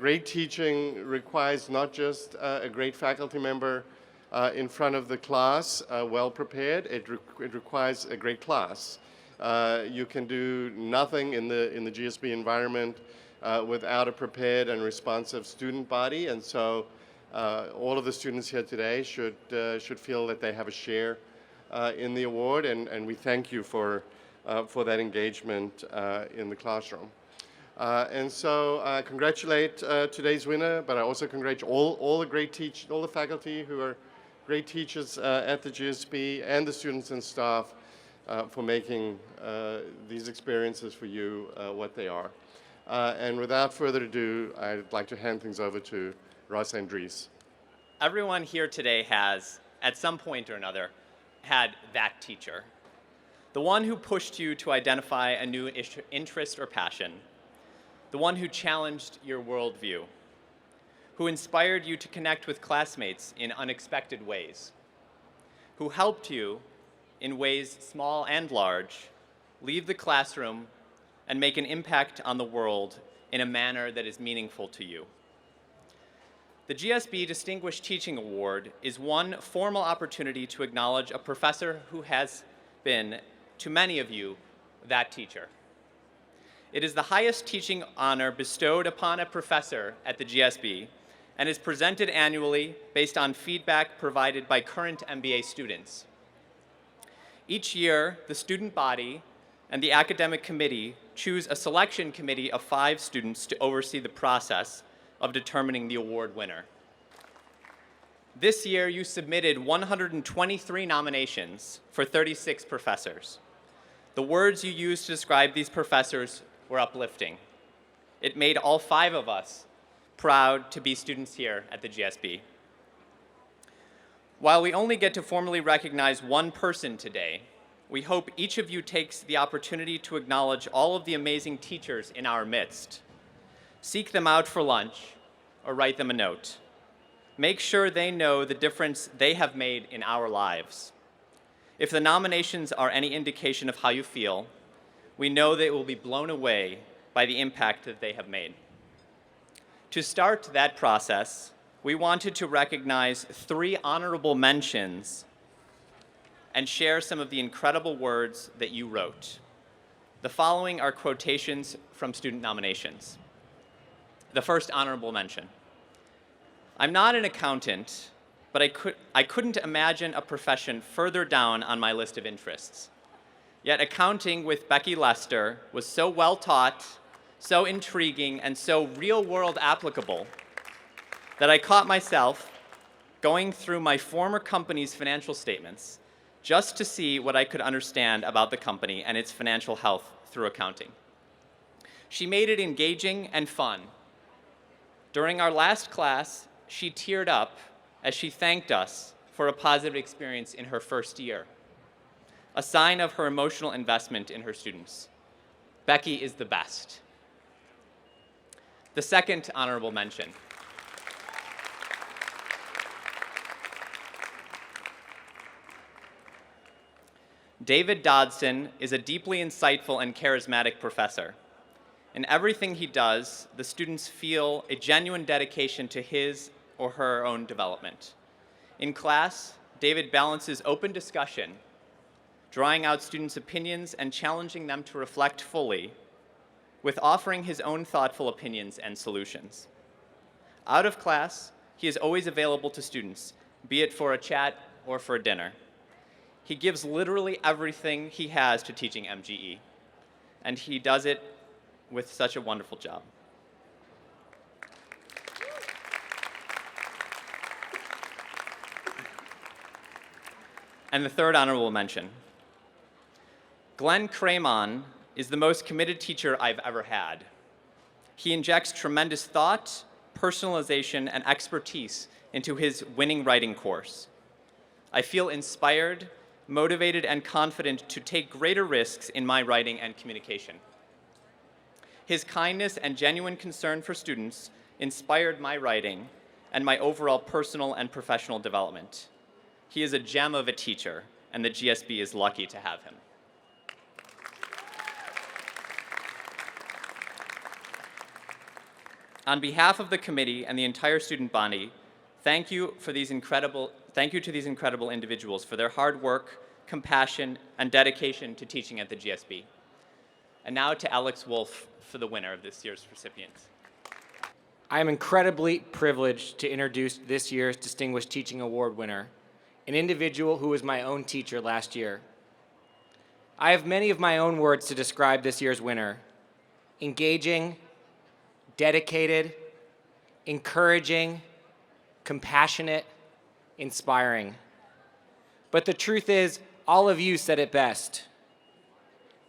great teaching requires not just a great faculty member in front of the class, well prepared. It requires a great class. You can do nothing in the GSB environment without a prepared and responsive student body, and so all of the students here today should feel that they have a share in the award, and we thank you for that engagement in the classroom. And so I congratulate today's winner, but I also congratulate all the faculty who are great teachers at the GSB and the students and staff for making these experiences for you what they are. And without further ado, I'd like to hand things over to Ross Andries. Everyone here today has, at some point or another, had that teacher. The one who pushed you to identify a new interest or passion. The one who challenged your worldview. Who inspired you to connect with classmates in unexpected ways. Who helped you, in ways small and large, leave the classroom and make an impact on the world in a manner that is meaningful to you. The GSB Distinguished Teaching Award is one formal opportunity to acknowledge a professor who has been, to many of you, that teacher. It is the highest teaching honor bestowed upon a professor at the GSB and is presented annually based on feedback provided by current MBA students. Each year, the student body and the academic committee choose a selection committee of 5 students to oversee the process of determining the award winner. This year, you submitted 123 nominations for 36 professors. The words you used to describe these professors were uplifting. It made all 5 of us proud to be students here at the GSB. While we only get to formally recognize one person today, we hope each of you takes the opportunity to acknowledge all of the amazing teachers in our midst. Seek them out for lunch or write them a note. Make sure they know the difference they have made in our lives. If the nominations are any indication of how you feel, we know they will be blown away by the impact that they have made. To start that process, we wanted to recognize 3 honorable mentions and share some of the incredible words that you wrote. The following are quotations from student nominations. The first honorable mention. I'm not an accountant, but I couldn't imagine a profession further down on my list of interests. Yet accounting with Becky Lester was so well taught, so intriguing, and so real-world applicable that I caught myself going through my former company's financial statements just to see what I could understand about the company and its financial health through accounting. She made it engaging and fun. During our last class, she teared up as she thanked us for a positive experience in her first year, a sign of her emotional investment in her students. Becky is the best. The second honorable mention. David Dodson is a deeply insightful and charismatic professor. In everything he does, the students feel a genuine dedication to his or her own development. In class, David balances open discussion, drawing out students' opinions and challenging them to reflect fully, with offering his own thoughtful opinions and solutions. Out of class, he is always available to students, be it for a chat or for a dinner. He gives literally everything he has to teaching MGE, and he does it with such a wonderful job. And the third honorable mention. Glenn Cramon is the most committed teacher I've ever had. He injects tremendous thought, personalization, and expertise into his winning writing course. I feel inspired, motivated, and confident to take greater risks in my writing and communication. His kindness and genuine concern for students inspired my writing and my overall personal and professional development. He is a gem of a teacher, and the GSB is lucky to have him. On behalf of the committee and the entire student body, thank you to these incredible individuals for their hard work, compassion, and dedication to teaching at the GSB. And now to Alex Wolf for the winner of this year's recipients. I am incredibly privileged to introduce this year's Distinguished Teaching Award winner, an individual who was my own teacher last year. I have many of my own words to describe this year's winner: engaging, dedicated, encouraging, compassionate, inspiring. But the truth is, all of you said it best.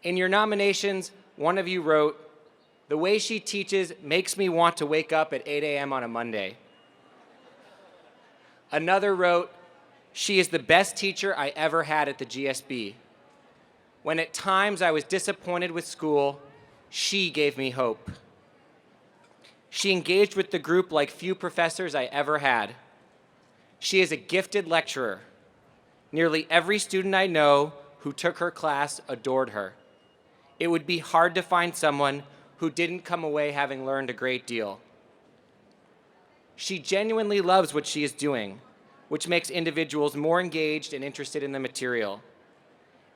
In your nominations, one of you wrote, "The way she teaches makes me want to wake up at 8 a.m. on a Monday." Another wrote, "She is the best teacher I ever had at the GSB. When at times I was disappointed with school, she gave me hope. She engaged with the group like few professors I ever had. She is a gifted lecturer. Nearly every student I know who took her class adored her. It would be hard to find someone who didn't come away having learned a great deal. She genuinely loves what she is doing, which makes individuals more engaged and interested in the material.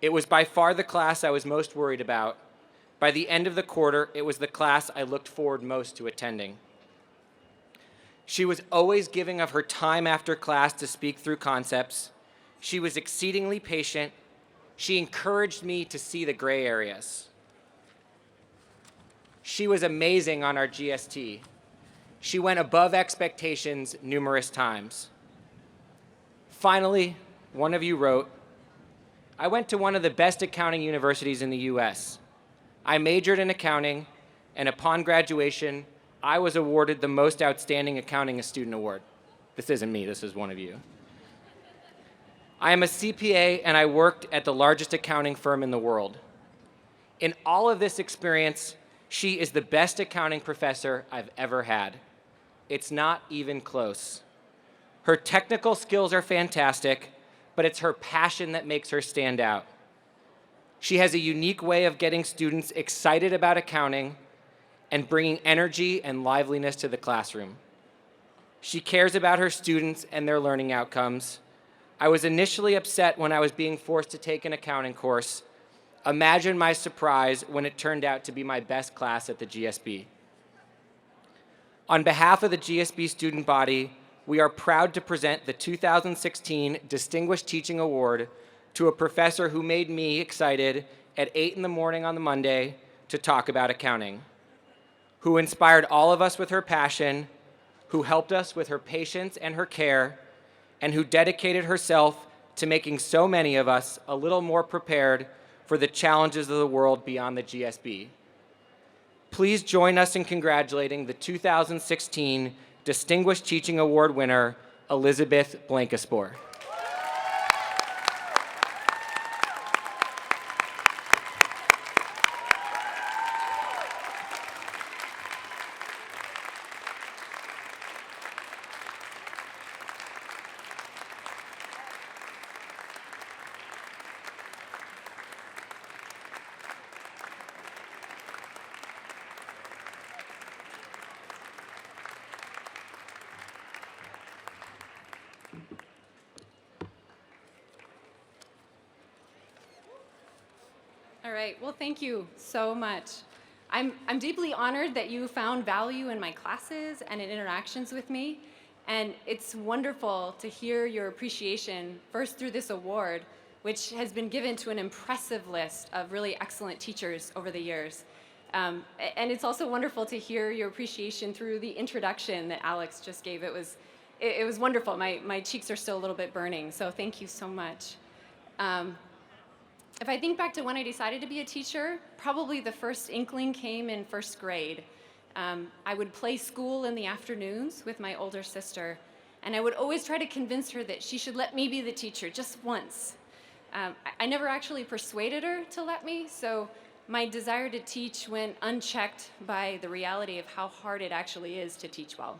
It was by far the class I was most worried about. By the end of the quarter, it was the class I looked forward most to attending. She was always giving of her time after class to speak through concepts. She was exceedingly patient. She encouraged me to see the gray areas. She was amazing on our GST. She went above expectations numerous times." Finally, one of you wrote, "I went to one of the best accounting universities in the US. I majored in accounting, and upon graduation, I was awarded the Most Outstanding Accounting Student Award." This isn't me, this is one of you. "I am a CPA, and I worked at the largest accounting firm in the world. In all of this experience, she is the best accounting professor I've ever had. It's not even close. Her technical skills are fantastic, but it's her passion that makes her stand out. She has a unique way of getting students excited about accounting and bringing energy and liveliness to the classroom. She cares about her students and their learning outcomes. I was initially upset when I was being forced to take an accounting course. Imagine my surprise when it turned out to be my best class at the GSB. On behalf of the GSB student body, we are proud to present the 2016 Distinguished Teaching Award to a professor who made me excited at 8 in the morning on the Monday to talk about accounting, who inspired all of us with her passion, who helped us with her patience and her care, and who dedicated herself to making so many of us a little more prepared for the challenges of the world beyond the GSB. Please join us in congratulating the 2016 Distinguished Teaching Award winner, Elizabeth Blankespoor. All right, well, thank you so much. I'm deeply honored that you found value in my classes and in interactions with me, and it's wonderful to hear your appreciation, first through this award, which has been given to an impressive list of really excellent teachers over the years. And it's also wonderful to hear your appreciation through the introduction that Alex just gave. It was wonderful. My cheeks are still a little bit burning, so thank you so much. If I think back to when I decided to be a teacher, probably the first inkling came in first grade. I would play school in the afternoons with my older sister, and I would always try to convince her that she should let me be the teacher just once. I never actually persuaded her to let me, so my desire to teach went unchecked by the reality of how hard it actually is to teach well.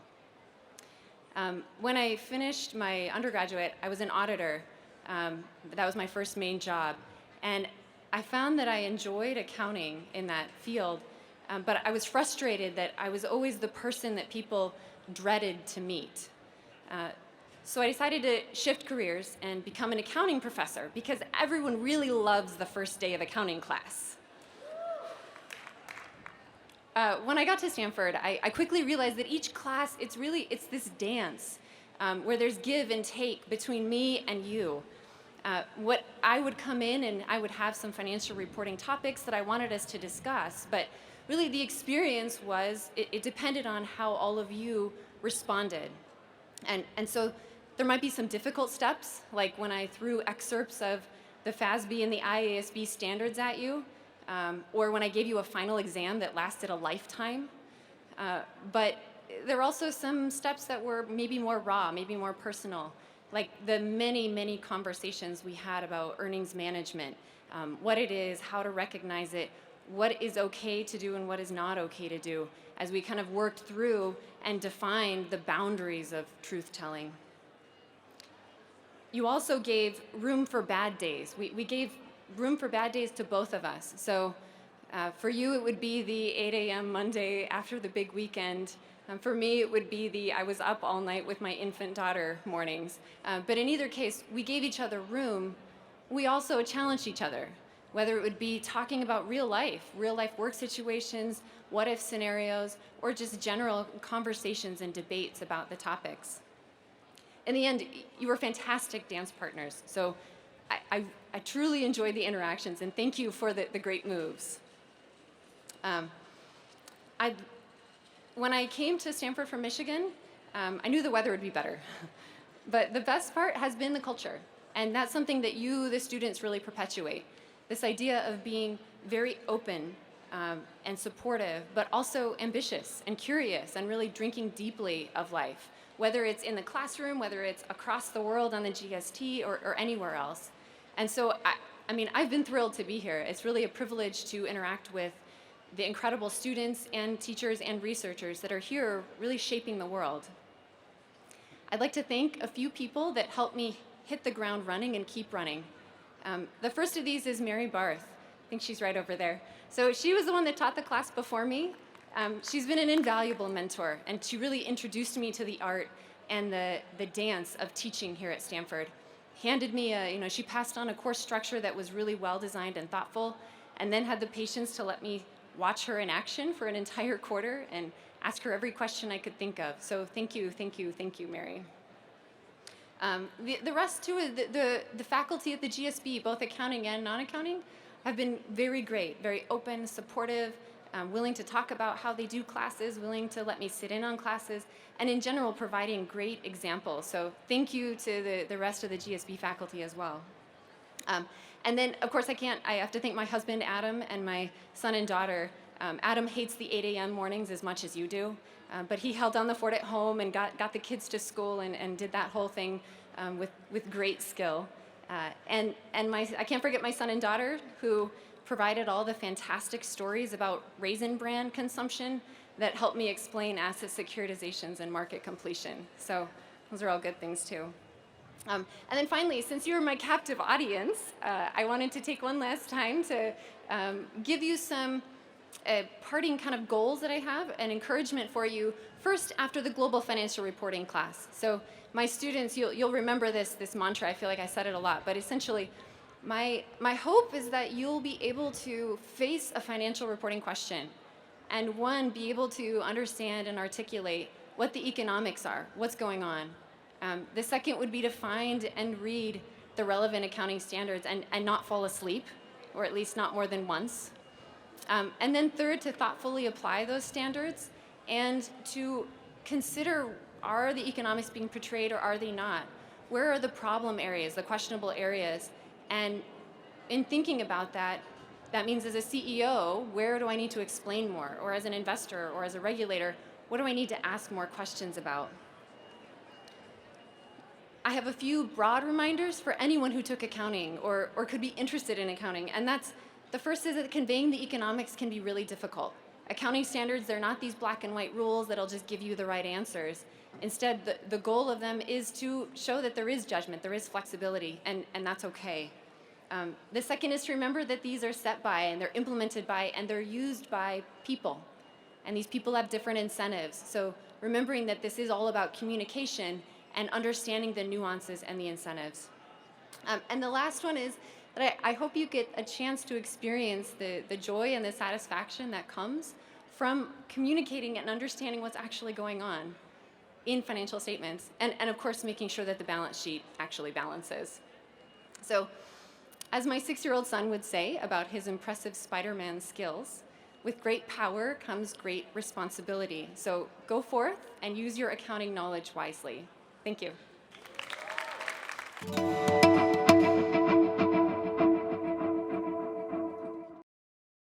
When I finished my undergraduate, I was an auditor. That was my first main job. And I found that I enjoyed accounting in that field, but I was frustrated that I was always the person that people dreaded to meet. So I decided to shift careers and become an accounting professor because everyone really loves the first day of accounting class. When I got to Stanford, I quickly realized that each class, it's this dance where there's give and take between me and you. What I would come in and I would have some financial reporting topics that I wanted us to discuss, but really the experience was, it depended on how all of you responded. And so there might be some difficult steps, like when I threw excerpts of the FASB and the IASB standards at you, or when I gave you a final exam that lasted a lifetime. But there are also some steps that were maybe more raw, maybe more personal, like the many, many conversations we had about earnings management, what it is, how to recognize it, what is okay to do and what is not okay to do, as we kind of worked through and defined the boundaries of truth-telling. You also gave room for bad days. We gave room for bad days to both of us. So for you, it would be the 8 a.m. Monday after the big weekend. For me, it would be I was up all night with my infant daughter mornings. But in either case, we gave each other room. We also challenged each other, whether it would be talking about real life work situations, what-if scenarios, or just general conversations and debates about the topics. In the end, you were fantastic dance partners. So I truly enjoyed the interactions, and thank you for the great moves. When I came to Stanford from Michigan, I knew the weather would be better. But the best part has been the culture. And that's something that you, the students, really perpetuate. This idea of being very open and supportive, but also ambitious and curious and really drinking deeply of life, whether it's in the classroom, whether it's across the world on the GST or anywhere else. And so, I mean, I've been thrilled to be here. It's really a privilege to interact with the incredible students and teachers and researchers that are here really shaping the world. I'd like to thank a few people that helped me hit the ground running and keep running. The first of these is Mary Barth. I think she's right over there. So she was the one that taught the class before me. She's been an invaluable mentor, and she really introduced me to the art and the dance of teaching here at Stanford. Handed me she passed on a course structure that was really well designed and thoughtful, and then had the patience to let me watch her in action for an entire quarter and ask her every question I could think of. So thank you, Mary. The rest too, the faculty at the GSB, both accounting and non-accounting, have been very great, very open, supportive, willing to talk about how they do classes, willing to let me sit in on classes, and in general providing great examples. So thank you to the rest of the GSB faculty as well. And then, of course, I have to thank my husband, Adam, and my son and daughter. Adam hates the 8 a.m. mornings as much as you do, but he held down the fort at home and got the kids to school and did that whole thing with great skill. And I can't forget my son and daughter, who provided all the fantastic stories about Raisin Bran consumption that helped me explain asset securitizations and market completion. So those are all good things too. And then finally, since you're my captive audience, I wanted to take one last time to give you some parting kind of goals that I have and encouragement for you, first after the global financial reporting class. So my students, you'll remember this mantra. I feel like I said it a lot, but essentially, my hope is that you'll be able to face a financial reporting question and be able to understand and articulate what the economics are, what's going on. The second would be to find and read the relevant accounting standards and not fall asleep, or at least not more than once. And then third, to thoughtfully apply those standards and to consider, are the economics being portrayed or are they not? Where are the problem areas, the questionable areas? And in thinking about that, that means as a CEO, where do I need to explain more? Or as an investor or as a regulator, what do I need to ask more questions about? I have a few broad reminders for anyone who took accounting or could be interested in accounting. And the first is that conveying the economics can be really difficult. Accounting standards, they're not these black and white rules that'll just give you the right answers. Instead, the goal of them is to show that there is judgment, there is flexibility, and that's okay. The second is to remember that these are set by and they're implemented by and they're used by people. And these people have different incentives. So remembering that this is all about communication and understanding the nuances and the incentives. And the last one is that I hope you get a chance to experience the joy and the satisfaction that comes from communicating and understanding what's actually going on in financial statements. And of course, making sure that the balance sheet actually balances. So, as my 6-year-old son would say about his impressive Spider-Man skills, with great power comes great responsibility. So go forth and use your accounting knowledge wisely. Thank you.